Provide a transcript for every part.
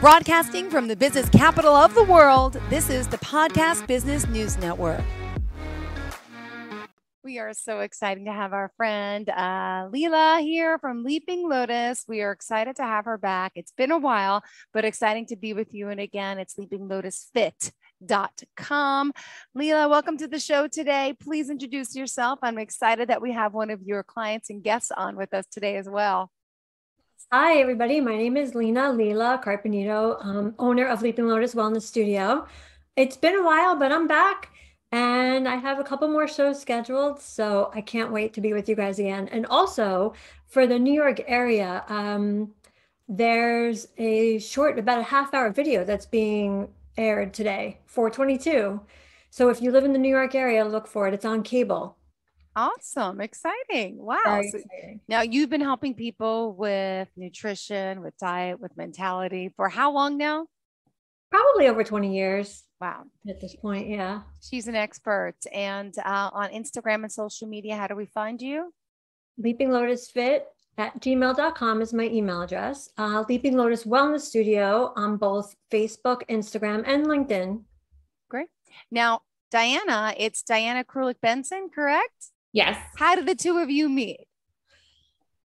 Broadcasting from the business capital of the world, this is the Podcast Business News Network. We are so excited to have our friend Leelah here from Leaping Lotus. We are excited to have her back. It's been a while, but exciting to be with you. And again, it's leapinglotusfit.com. Leelah, welcome to the show today. Please introduce yourself. I'm excited that we have one of your clients and guests on with us today as well. Hi, everybody. My name is Leelah Carpenito, owner of Leaping Lotus Wellness Studio. It's been a while, but I'm back and I have a couple more shows scheduled, so I can't wait to be with you guys again. And also for the New York area, there's a short, about a half-hour video that's being aired today, 4/22. So if you live in the New York area, look for it. It's on cable. Awesome. Exciting. Wow. Very So exciting. now you've been helping people with nutrition, with diet, with mentality for how long now? Probably over 20 years. Wow. At this point, yeah. She's an expert. And on Instagram and social media, how do we find you? leapinglotusfit@gmail.com is my email address. Leaping Lotus Wellness Studio on both Facebook, Instagram, and LinkedIn. Great. Now, Diana, it's Diana Krulik-Benson, correct? Yes. How did the two of you meet?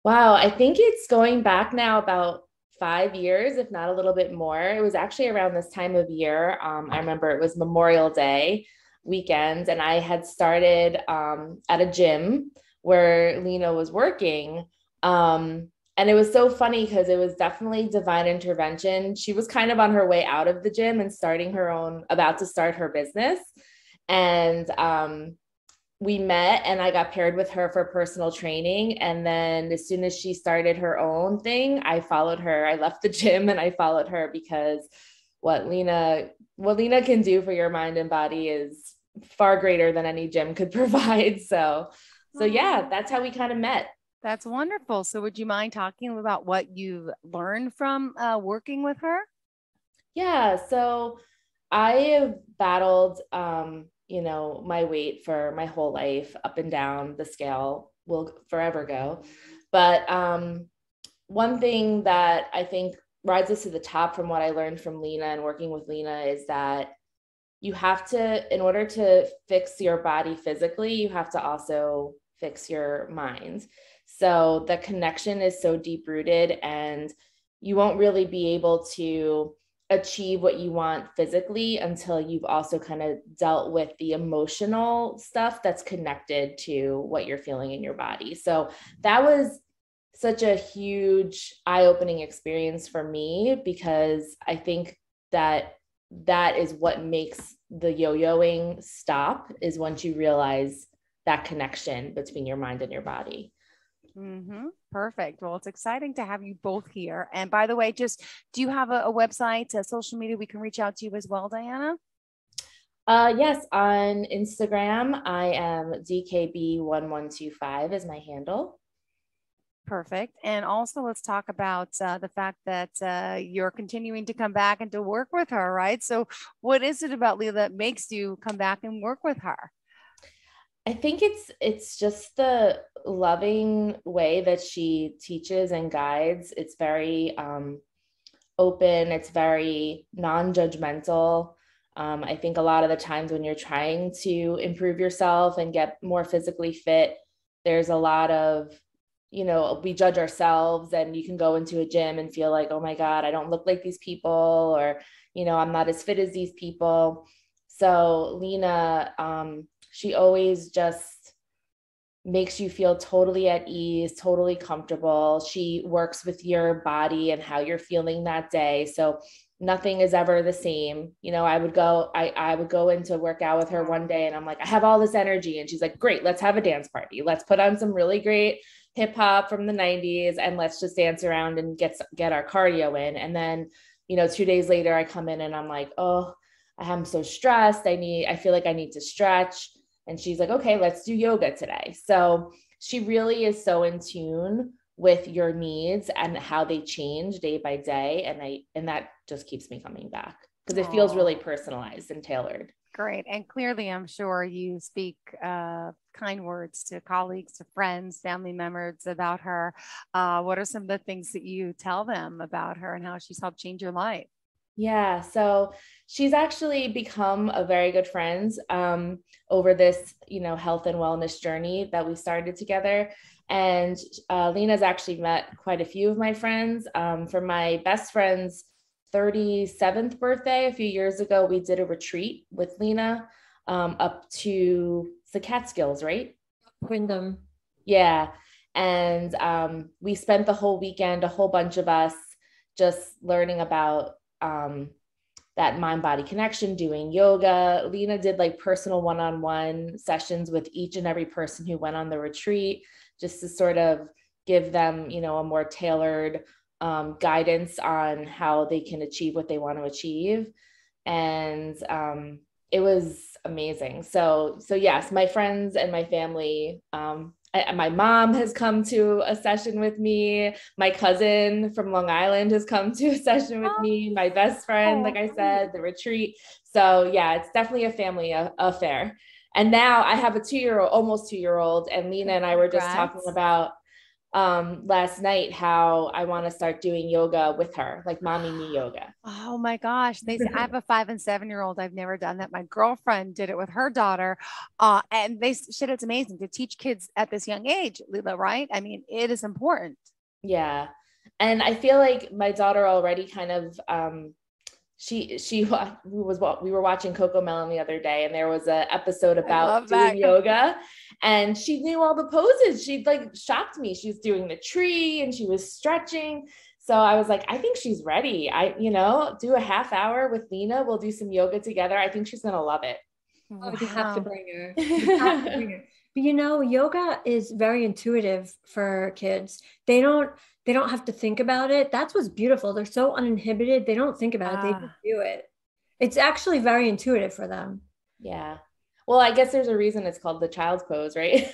Wow. I think it's going back now about 5 years, if not a little bit more. It was actually around this time of year. I remember it was Memorial Day weekend, and I had started at a gym where Lina was working. And it was so funny because it was definitely divine intervention. She was kind of on her way out of the gym and about to start her business. And we met and I got paired with her for personal training. And then as soon as she started her own thing, I followed her. I left the gym and I followed her because what Lina can do for your mind and body is far greater than any gym could provide. So yeah, that's how we kind of met. That's wonderful. So would you mind talking about what you've learned from working with her? Yeah. So I have battled, my weight for my whole life, up and down the scale, will forever go. But one thing that I think rises to the top from what I learned from Lina and working with Lina is that you have to, in order to fix your body physically, you have to also fix your mind. So the connection is so deep rooted, and you won't really be able to achieve what you want physically until you've also kind of dealt with the emotional stuff that's connected to what you're feeling in your body. So that was such a huge eye-opening experience for me, because I think that is what makes the yo-yoing stop, is once you realize that connection between your mind and your body. Mm-hmm. Perfect. Well, it's exciting to have you both here. And by the way, do you have a website, a social media we can reach out to you as well, Diana? Yes, on Instagram, I am DKB1125 is my handle. Perfect. And also let's talk about the fact that you're continuing to come back and to work with her, right? So what is it about Leelah that makes you come back and work with her? I think it's just the loving way that she teaches and guides. It's very open. It's very non-judgmental. I think a lot of the times when you're trying to improve yourself and get more physically fit, there's a lot of, we judge ourselves, and you can go into a gym and feel like, oh my God, I don't look like these people, or, I'm not as fit as these people. So Lina, she always just makes you feel totally at ease, totally comfortable. She works with your body and how you're feeling that day. So nothing is ever the same. I would go in to work out with her one day and I'm like, I have all this energy. And she's like, great, let's have a dance party. Let's put on some really great hip hop from the 90s and let's just dance around and get our cardio in. And then, 2 days later I come in and I'm like, oh, I'm so stressed. I feel like I need to stretch. And she's like, okay, let's do yoga today. So she really is so in tune with your needs and how they change day by day. And that just keeps me coming back because it feels really personalized and tailored. Great. And clearly, I'm sure you speak kind words to colleagues, to friends, family members about her. What are some of the things that you tell them about her and how she's helped change your life? Yeah, so she's actually become a very good friend over this, health and wellness journey that we started together. And Lena's actually met quite a few of my friends. For my best friend's 37th birthday a few years ago, we did a retreat with Lena up to the Catskills, right? Wyndham. Yeah. And we spent the whole weekend, a whole bunch of us, just learning about that mind body connection, doing yoga. Lena did like personal one-on-one sessions with each and every person who went on the retreat, just to sort of give them, a more tailored guidance on how they can achieve what they want to achieve. And it was amazing. So yes, my friends and my family, my mom has come to a session with me. My cousin from Long Island has come to a session with me. My best friend, like I said, the retreat. So yeah, it's definitely a family affair. And now I have a 2-year-old, almost 2-year-old, and Lina and I were just talking about last night how I want to start doing yoga with her, like mommy me yoga. Oh my gosh. I have a 5 and 7-year-old. I've never done that. My girlfriend did it with her daughter. And they said it's amazing to teach kids at this young age, Leelah, right? I mean, it is important. Yeah. And I feel like my daughter already kind of, we were watching Coco Melon the other day, and there was an episode about doing yoga, and she knew all the poses. She like shocked me. She was doing the tree and she was stretching. So I was like, I think she's ready. Do a half hour with Lina. We'll do some yoga together. I think she's going to love it. Oh, you have to bring her. You have to bring her. But yoga is very intuitive for kids. They don't have to think about it. That's what's beautiful. They're so uninhibited. They don't think about it. They just do it. It's actually very intuitive for them. Yeah. Well, I guess there's a reason it's called the child's pose, right?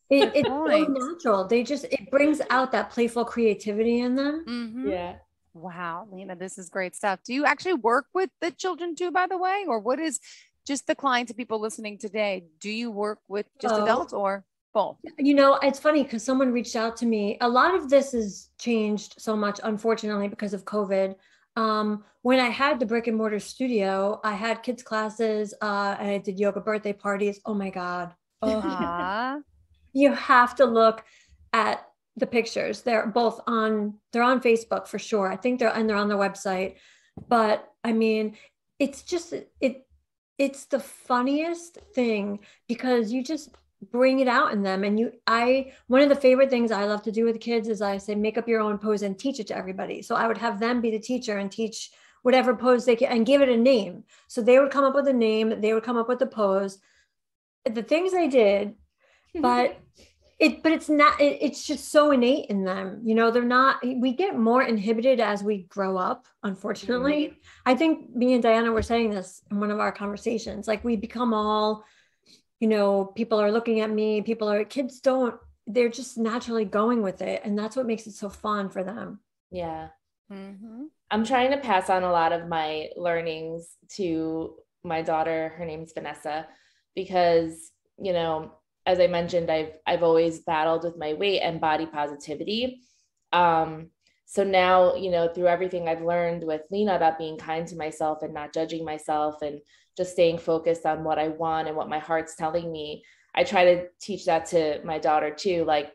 It's so natural. It brings out that playful creativity in them. Mm-hmm. Yeah. Wow, Lina, this is great stuff. Do you actually work with the children too, by the way? Or what is just the clients and people listening today? Do you work with just adults or both? It's funny because someone reached out to me. A lot of this has changed so much, unfortunately, because of COVID. When I had the brick and mortar studio, I had kids classes, and I did yoga birthday parties. Oh my God. Oh. You have to look at the pictures. They're on Facebook for sure. I think they're on their website. But I mean, it's just, it's the funniest thing because you just bring it out in them. And one of the favorite things I love to do with kids is I say, make up your own pose and teach it to everybody. So I would have them be the teacher and teach whatever pose they can and give it a name. So they would come up with a name, they would come up with the pose, the things they did, but it's just so innate in them. We get more inhibited as we grow up, unfortunately. Mm-hmm. I think me and Diana were saying this in one of our conversations, like we become all, people are looking at me, they're just naturally going with it. And that's what makes it so fun for them. Yeah. Mm-hmm. I'm trying to pass on a lot of my learnings to my daughter. Her name's Vanessa, because, as I mentioned, I've always battled with my weight and body positivity. So now, through everything I've learned with Lina about being kind to myself and not judging myself and just staying focused on what I want and what my heart's telling me, I try to teach that to my daughter too. Like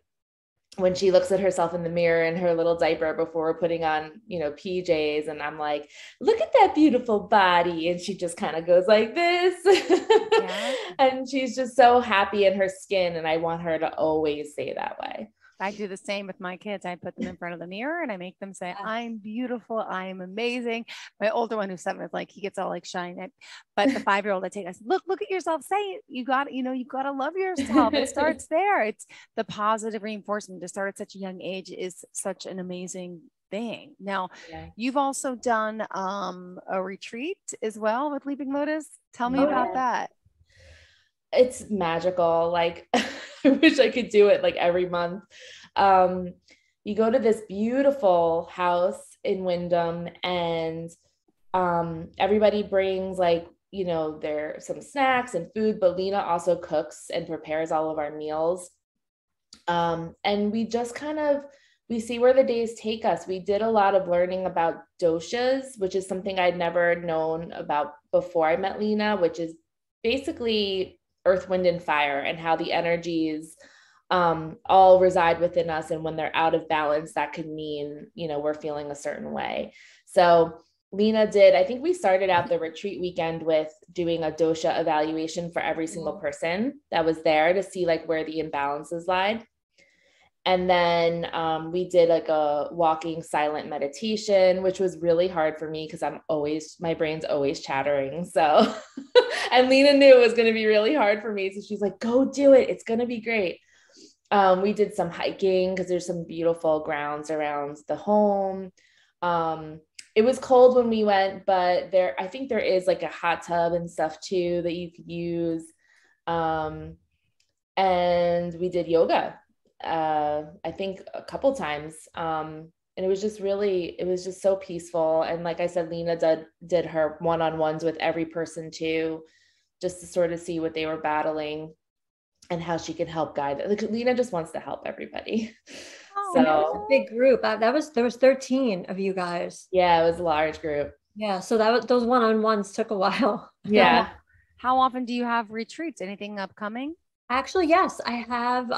when she looks at herself in the mirror in her little diaper before putting on, PJs, and I'm like, look at that beautiful body. And she just kind of goes like this. Yeah. And she's just so happy in her skin. And I want her to always stay that way. I do the same with my kids. I put them in front of the mirror and I make them say, I'm beautiful. I am amazing. My older one who's 7 is like, he gets all like shy. But the 5-year-old I take, I said, look at yourself. Say it. You got to love yourself. It starts there. It's the positive reinforcement to start at such a young age is such an amazing thing. Now, You've also done a retreat as well with Leaping Lotus. Tell me about that. It's magical. Like I wish I could do it like every month. You go to this beautiful house in Wyndham, and everybody brings there's some snacks and food, but Lina also cooks and prepares all of our meals. And we we see where the days take us. We did a lot of learning about doshas, which is something I'd never known about before I met Lina, which is basically earth, wind, and fire, and how the energies all reside within us. And when they're out of balance, that could mean, we're feeling a certain way. So Lina did, I think we started out the retreat weekend with doing a dosha evaluation for every single person that was there to see like where the imbalances lied. And then we did like a walking silent meditation, which was really hard for me because my brain's always chattering. So, and Lina knew it was going to be really hard for me. So she's like, go do it. It's going to be great. We did some hiking because there's some beautiful grounds around the home. It was cold when we went, but I think there is like a hot tub and stuff too that you could use. And we did yoga, I think a couple times. And it was just so peaceful. And like I said, Lina did her one-on-ones with every person too, just to sort of see what they were battling and how she could help guide them. Like Lina just wants to help everybody. Oh, so that was a big group. There was 13 of you guys. Yeah, it was a large group. Yeah, so those one-on-ones took a while. Yeah. How often do you have retreats? Anything upcoming? Actually, yes, I have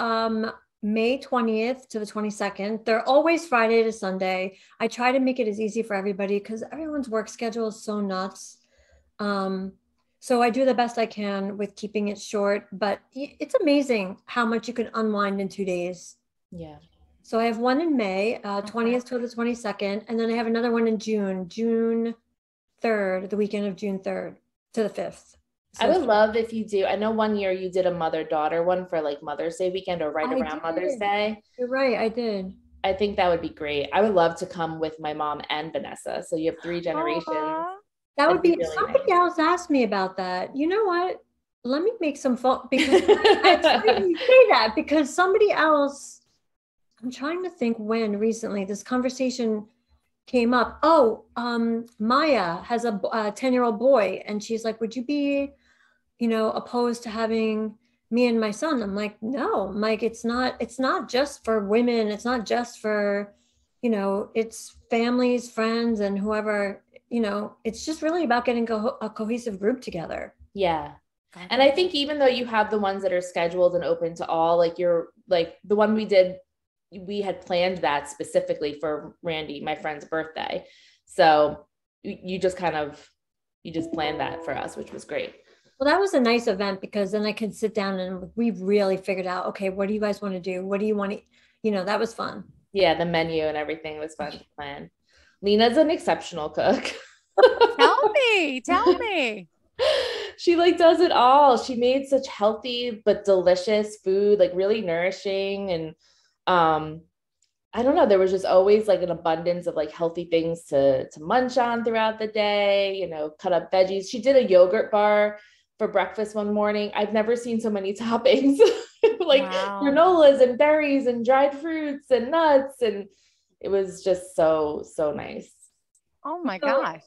May 20th to the 22nd. They're always Friday to Sunday. I try to make it as easy for everybody because everyone's work schedule is so nuts. So I do the best I can with keeping it short, but it's amazing how much you can unwind in 2 days. Yeah. So I have one in May, 20th to the 22nd, and then I have another one in June 3rd, the weekend of June 3rd to the 5th. So I would love if you do. I know one year you did a mother-daughter one for like Mother's Day weekend or around Mother's Day. You're right, I did. I think that would be great. I would love to come with my mom and Vanessa. So you have 3 generations. That would be really somebody else asked me about that. You know what? Let me make some phone because I say that because somebody else, I'm trying to think when recently this conversation came up. Oh, Maya has a 10-year-old boy and she's like, would you be, opposed to having me and my son? I'm like, no, Mike, it's not just for women. It's not just for, it's families, friends, and whoever, it's just really about getting a cohesive group together. Yeah. And I think even though you have the ones that are scheduled and open to all, like the one we did, we had planned that specifically for Randy, my friend's birthday. So you just planned that for us, which was great. Well, that was a nice event because then I could sit down and we really figured out, okay, what do you guys want to do? What do you want to, that was fun. Yeah. The menu and everything was fun to plan. Lina's an exceptional cook. Tell me. She does it all. She made such healthy but delicious food, really nourishing. And I don't know, there was just always an abundance of healthy things to munch on throughout the day, cut up veggies. She did a yogurt bar for breakfast one morning. I've never seen so many toppings, wow. granolas and berries and dried fruits and nuts. And it was just so, so nice. Oh my gosh.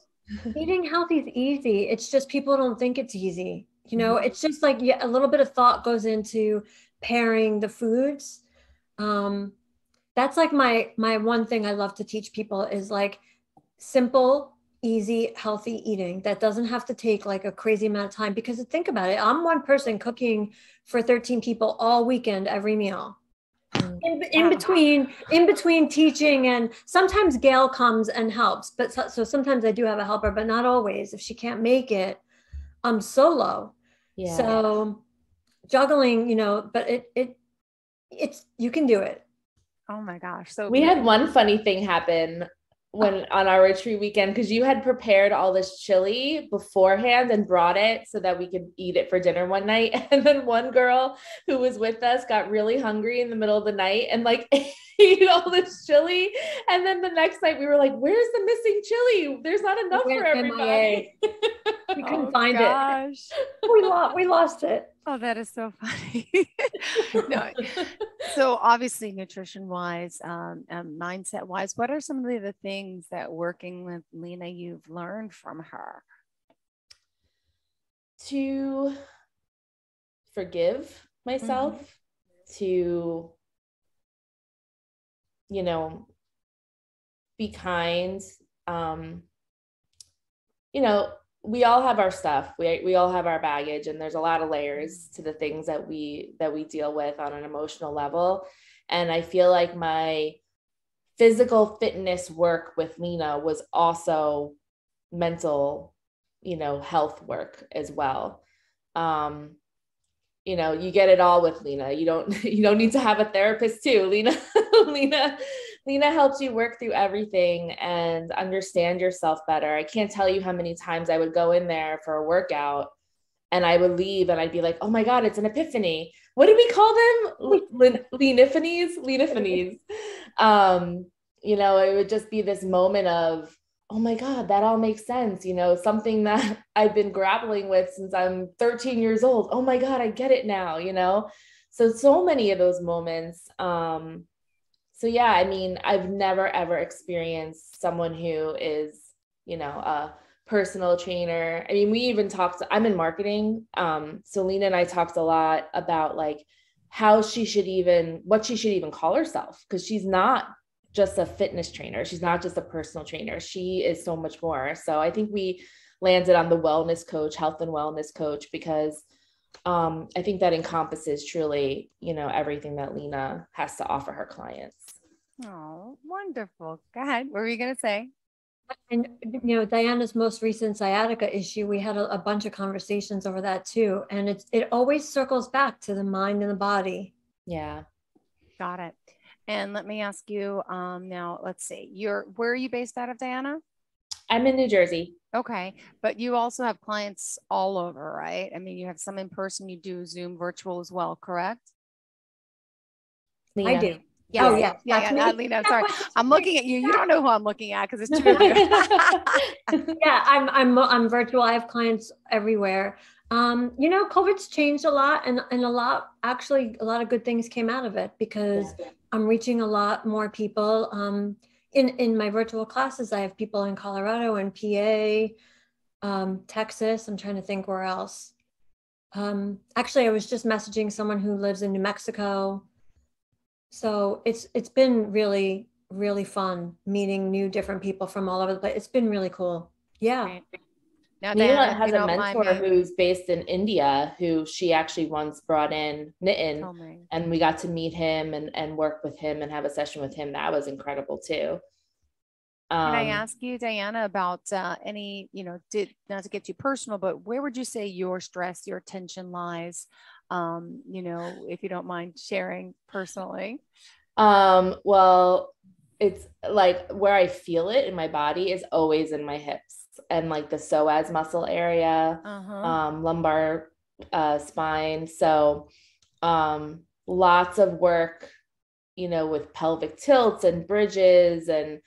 Eating healthy is easy. It's just people don't think it's easy. It's just a little bit of thought goes into pairing the foods. That's my one thing I love to teach people is simple, easy, healthy eating that doesn't have to take a crazy amount of time, because think about it. I'm one person cooking for 13 people all weekend, every meal. In between teaching, and sometimes Gail comes and helps, but so sometimes I do have a helper, but not always. If she can't make it, I'm solo. Yeah. So juggling, but it's you can do it. Oh my gosh. So we had one funny thing happen on our retreat weekend, because you had prepared all this chili beforehand and brought it so that we could eat it for dinner one night. And then one girl who was with us got really hungry in the middle of the night and ate all this chili. And then the next night we were like, where's the missing chili? There's not enough for everybody. We couldn't find it. We lost it. Oh, that is so funny. No. So obviously nutrition wise, mindset wise, what are some of the things that working with Lina you've learned from her? To forgive myself, to you know, be kind. You know, we all have our stuff. We all have our baggage, and there's a lot of layers to the things that we deal with on an emotional level. And I feel like my physical fitness work with Lina was also mental, you know, health work as well. You know, you get it all with Lina. You don't need to have a therapist too. Lina helps you work through everything and understand yourself better. I can't tell you how many times I would go in there for a workout and I would leave and I'd be like, oh my God, it's an epiphany. What do we call them? Leaniphanies. You know, it would just be this moment of, oh my God, that all makes sense. You know, something that I've been grappling with since I'm 13 years old. Oh my God, I get it now, you know? So many of those moments. So yeah, I mean, I've never, ever experienced someone who is, you know, a personal trainer. I mean, we even talked, I'm in marketing. So Lina and I talked a lot about like what she should even call herself. Cause she's not just a fitness trainer. She's not just a personal trainer. She is so much more. So I think we landed on the wellness coach, health and wellness coach, because I think that encompasses truly, you know, everything that Lina has to offer her clients. Oh, wonderful. Go ahead. What were you going to say? And, you know, Diana's most recent sciatica issue, we had a bunch of conversations over that too. And it always circles back to the mind and the body. Yeah. Got it. And let me ask you, now, let's see, where are you based out of, Diana? I'm in New Jersey. Okay. But you also have clients all over, right? I mean, you have some in person, you do Zoom virtual as well, correct? Lina. I do. Yes. Oh, yeah. Yeah. Lina, I'm sorry. I'm looking at you. You don't know who I'm looking at because it's two of you. Yeah, I'm virtual. I have clients everywhere. You know, COVID's changed a lot and a lot of good things came out of it because I'm reaching a lot more people. In my virtual classes, I have people in Colorado and PA, Texas. I'm trying to think where else. Actually, I was just messaging someone who lives in New Mexico. So it's been really, really fun meeting different people from all over the place. It's been really cool. Yeah. Right. Now, Leelah has a mentor who's based in India who she actually once brought in Nitin, and we got to meet him and work with him and have a session with him. That was incredible too. Can I ask you, Diana, about any, you know, not to get too personal, but where would you say your stress, your tension lies? You know, if you don't mind sharing personally. Well, it's like where I feel it in my body is always in my hips and like the psoas muscle area, lumbar spine. So lots of work, you know, with pelvic tilts and bridges and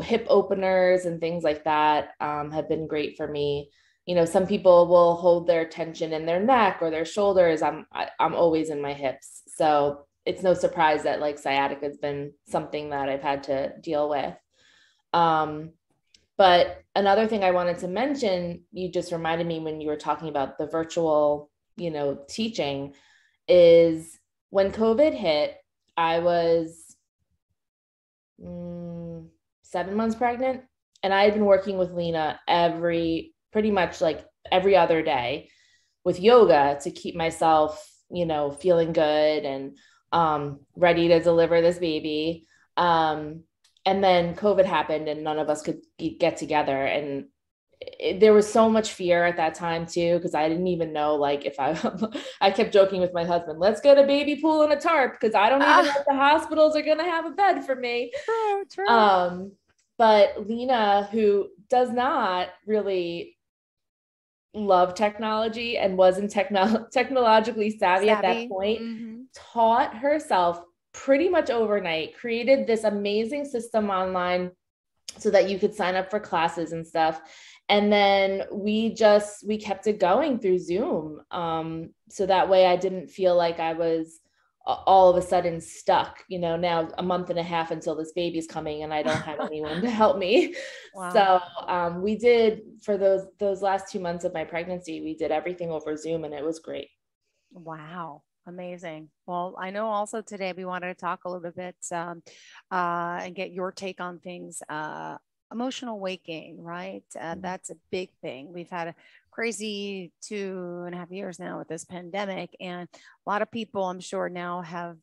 hip openers and things like that have been great for me. You know, some people will hold their tension in their neck or their shoulders. I'm always in my hips. So it's no surprise that like sciatica has been something that I've had to deal with. But another thing I wanted to mention, you just reminded me when you were talking about the virtual, you know, teaching, is when COVID hit, I was 7 months pregnant, and I had been working with Lina pretty much like every other day with yoga to keep myself, you know, feeling good and ready to deliver this baby. And then COVID happened and none of us could get together. And there was so much fear at that time too, because I didn't even know, like, if I kept joking with my husband, let's get a baby pool and a tarp, because I don't even know if the hospitals are going to have a bed for me. True. But Lina, who does not really love technology and wasn't technologically savvy at that point, taught herself pretty much overnight, created this amazing system online so that you could sign up for classes and stuff. And then we kept it going through Zoom. So that way I didn't feel like I was all of a sudden stuck, you know, now a month and a half until this baby's coming and I don't have anyone to help me. Wow. So we did, for those last 2 months of my pregnancy, we did everything over Zoom and it was great. Wow. Amazing. Well, I know also today we wanted to talk a little bit and get your take on things. Emotional waking, right? That's a big thing. We've had a crazy 2.5 years now with this pandemic, and a lot of people, I'm sure, now have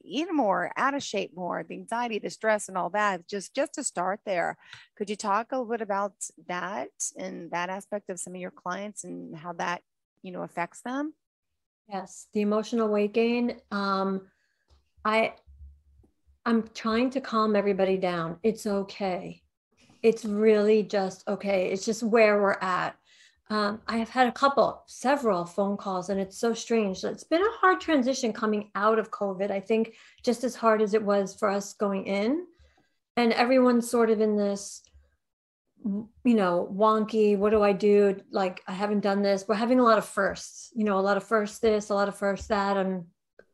eaten more, out of shape more, the anxiety, the stress, and all that. Just to start there, could you talk a little bit about that and that aspect of some of your clients and how that affects them? Yes, the emotional weight gain. I'm trying to calm everybody down. It's okay. It's really just okay. It's just where we're at. I have had several phone calls, and it's so strange. It's been a hard transition coming out of COVID. I think just as hard as it was for us going in, and everyone's sort of in this, wonky, what do I do? Like, I haven't done this. We're having a lot of firsts, a lot of first this, a lot of first that, and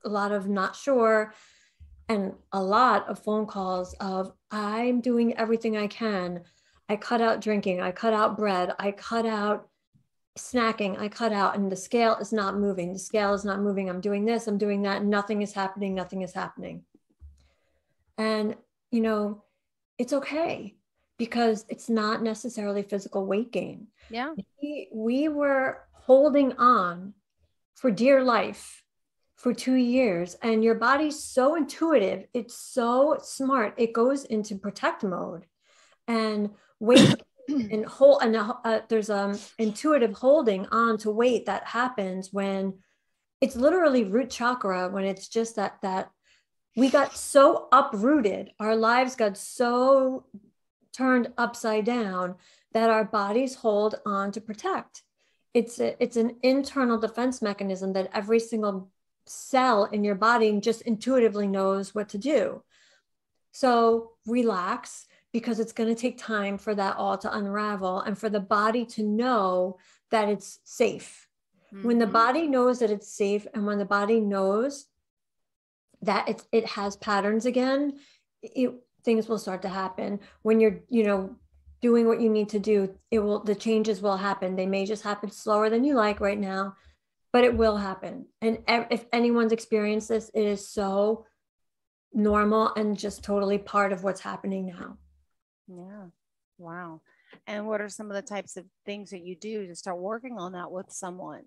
a lot of not sure. And a lot of phone calls of, I'm doing everything I can. I cut out drinking. I cut out bread. I cut out snacking. I cut out, and the scale is not moving. The scale is not moving. I'm doing this. I'm doing that. Nothing is happening. Nothing is happening. And, it's okay, because it's not necessarily physical weight gain. Yeah. We were holding on for dear life for 2 years, and your body's so intuitive. It's so smart. It goes into protect mode, and weight and there's intuitive holding on to weight that happens when it's literally root chakra, when it's just that we got so uprooted, our lives got so turned upside down that our bodies hold on to protect. It's an internal defense mechanism that every single cell in your body just intuitively knows what to do. So relax, because it's going to take time for that all to unravel and for the body to know that it's safe. Mm-hmm. When the body knows that it's safe, and when the body knows that it has patterns again, things will start to happen. When you're, doing what you need to do, the changes will happen. They may just happen slower than you like right now, but it will happen. And if anyone's experienced this, it is so normal and just totally part of what's happening now. Yeah. Wow. And what are some of the types of things that you do to start working on that with someone?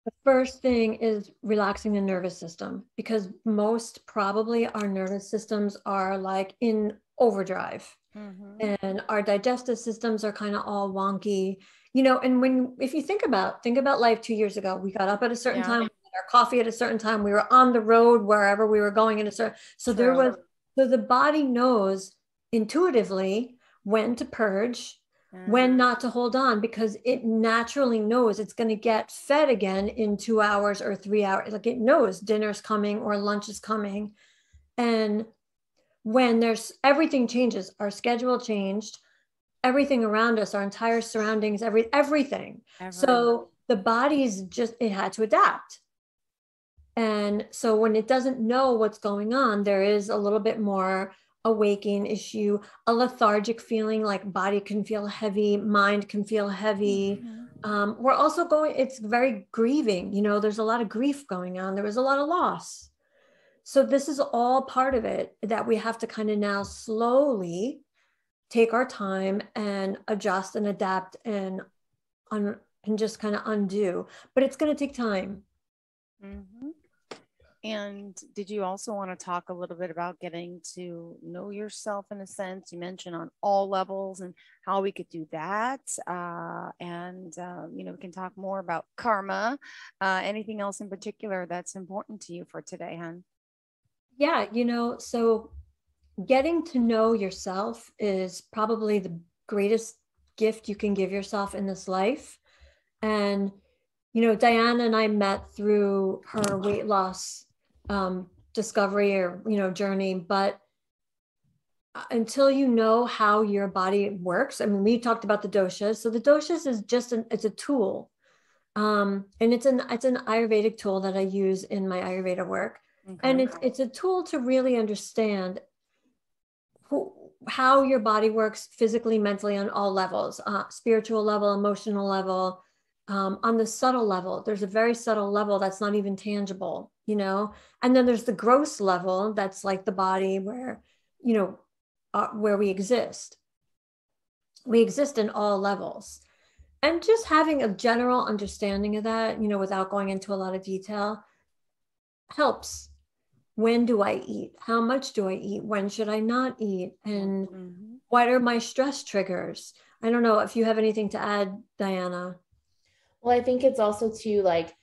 The first thing is relaxing the nervous system, because most probably our nervous systems are like in overdrive. Mm-hmm. And our digestive systems are kind of all wonky, and if you think about life 2 years ago, we got up at a certain time, we had our coffee at a certain time, we were on the road wherever we were going in a certain, so the body knows intuitively when to purge, when not to hold on, because it naturally knows it's going to get fed again in 2 hours or 3 hours. Like, it knows dinner's coming or lunch is coming. And when everything changes, our schedule changed, everything around us, our entire surroundings, everything. So the body's it had to adapt. And so when it doesn't know what's going on, there is a little bit more awakening issue, a lethargic feeling, like body can feel heavy, mind can feel heavy. Mm-hmm. We're also it's very grieving. There's a lot of grief going on. There was a lot of loss. So this is all part of it that we have to kind of now slowly take our time and adjust and adapt and just kind of undo. But it's going to take time. Mm-hmm. And did you also want to talk a little bit about getting to know yourself in a sense? You mentioned on all levels and how we could do that. We can talk more about karma. Anything else in particular that's important to you for today, hon? Yeah, so getting to know yourself is probably the greatest gift you can give yourself in this life. And, Diana and I met through her weight loss discovery or, journey. But until you know how your body works, I mean, we talked about the doshas. So the doshas is it's a tool. And it's an Ayurvedic tool that I use in my Ayurveda work. Okay. And it's a tool to really understand how your body works physically, mentally, on all levels, spiritual level, emotional level, on the subtle level. There's a very subtle level that's not even tangible. you know, and then there's the gross level. That's like the body where, you know, where we exist. We exist in all levels. And just having a general understanding of that, you know, without going into a lot of detail helps. When do I eat? How much do I eat? When should I not eat? And what are my stress triggers? I don't know if you have anything to add, Diana. Well, I think it's also too, like,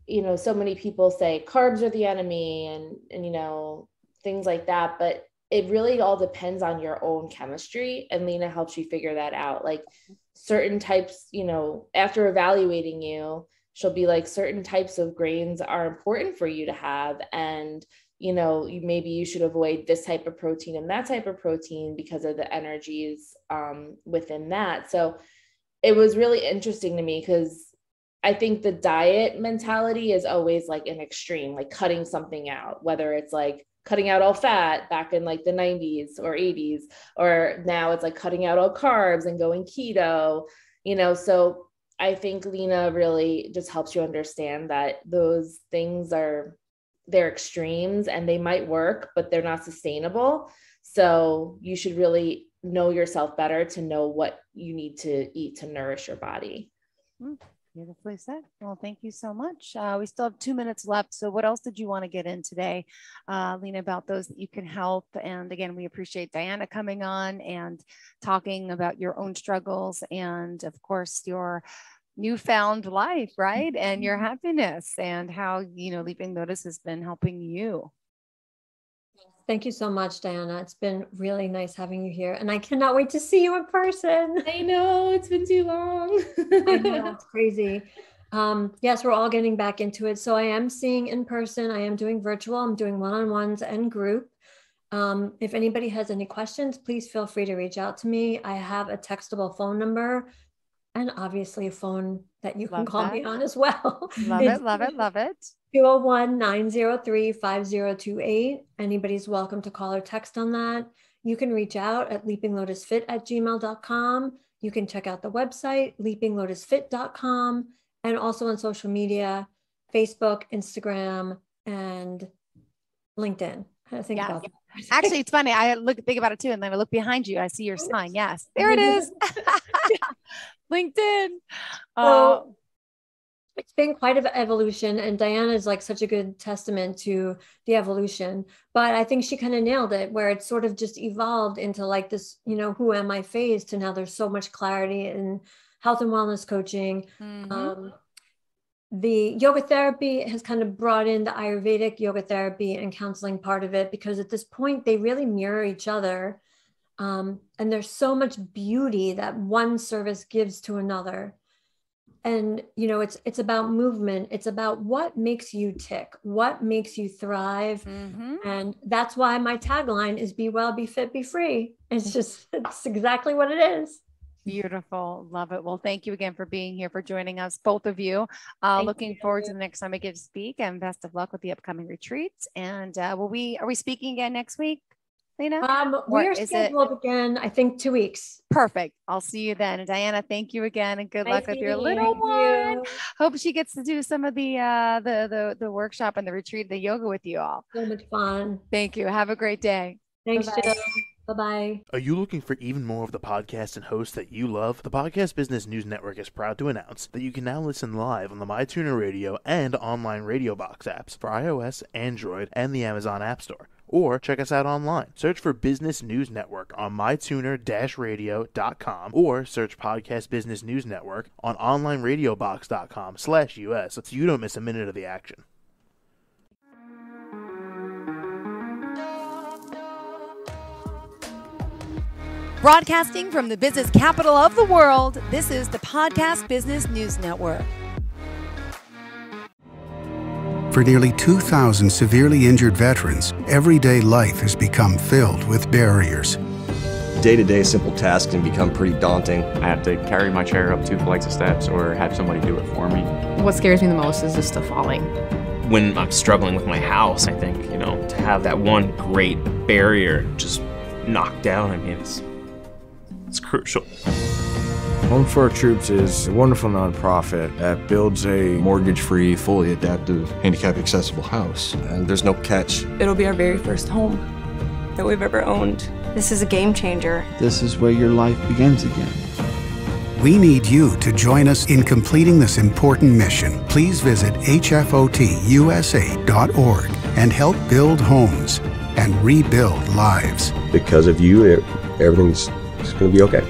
you know, so many people say carbs are the enemy and, you know, things like that, but it really all depends on your own chemistry. And Lina helps you figure that out. Like certain types, you know, after evaluating you, she'll be like, certain types of grains are important for you to have. And, you know, maybe you should avoid this type of protein and that type of protein because of the energies within that. So it was really interesting to me because I think the diet mentality is always like an extreme, like cutting something out, whether it's like cutting out all fat back in like the 90s or 80s, or now it's like cutting out all carbs and going keto, you know. So I think Lina really just helps you understand that those things they're extremes and they might work, but they're not sustainable. So you should really know yourself better to know what you need to eat to nourish your body. Beautifully said. Well, thank you so much. We still have 2 minutes left. So what else did you want to get in today, Lina, about those that you can help? And again, we appreciate Diana coming on and talking about your own struggles and of course your newfound life, right? And your happiness and how, you know, Leaping Lotus has been helping you. Thank you so much, Diana. It's been really nice having you here. And I cannot wait to see you in person. I know, it's been too long. I know, it's crazy. Yes, we're all getting back into it. So I am seeing in person. I am doing virtual. I'm doing one-on-ones and group. If anybody has any questions, please feel free to reach out to me. I have a textable phone number and obviously a phone that you can call me on as well. Love it, love it, love it. 201-903-5028. Anybody's welcome to call or text on that. You can reach out at leapinglotusfit@gmail.com. You can check out the website, leapinglotusfit.com, and also on social media, Facebook, Instagram, and LinkedIn. I think about that. Actually, it's funny. I think about it too. And then I look behind you. I see your sign. Yes, there it is. LinkedIn. So, it's been quite an evolution, and Diana is like such a good testament to the evolution, but I think she kind of nailed it where it sort of just evolved into like this, you know, who am I phase to now there's so much clarity in health and wellness coaching. The yoga therapy has kind of brought in the Ayurvedic yoga therapy and counseling part of it, because at this point they really mirror each other. And there's so much beauty that one service gives to another. And, you know, it's about movement. It's about what makes you tick, what makes you thrive. And that's why my tagline is be well, be fit, be free. It's exactly what it is. Beautiful. Love it. Well, thank you again for being here, for joining us, both of you. Looking forward to the next time I get to speak, and best of luck with the upcoming retreats. And are we speaking again next week, Lina? We are scheduled again, I think 2 weeks. Perfect. I'll see you then. And Diana, thank you again, and good luck with your little one. Hope she gets to do some of the workshop and the retreat, the yoga with you all. So much fun. Thank you. Have a great day. Thanks, Jill. Bye-bye. Are you looking for even more of the podcasts and hosts that you love? The Podcast Business News Network is proud to announce that you can now listen live on the MyTuner Radio and online Radio Box apps for iOS, Android, and the Amazon App Store. Or check us out online. Search for Business News Network on mytuner-radio.com or search Podcast Business News Network on onlineradiobox.com/US so you don't miss a minute of the action. Broadcasting from the business capital of the world, this is the Podcast Business News Network. For nearly 2,000 severely injured veterans, everyday life has become filled with barriers. Day-to-day simple tasks can become pretty daunting. I have to carry my chair up 2 flights of steps or have somebody do it for me. What scares me the most is just the falling. When I'm struggling with my house, I think, to have that one great barrier just knocked down, it's crucial. Home for Our Troops is a wonderful nonprofit that builds a mortgage-free, fully adaptive, handicap-accessible house. And there's no catch. It'll be our very first home that we've ever owned. This is a game changer. This is where your life begins again. We need you to join us in completing this important mission. Please visit hfotusa.org and help build homes and rebuild lives. Because of you, everything's going to be okay.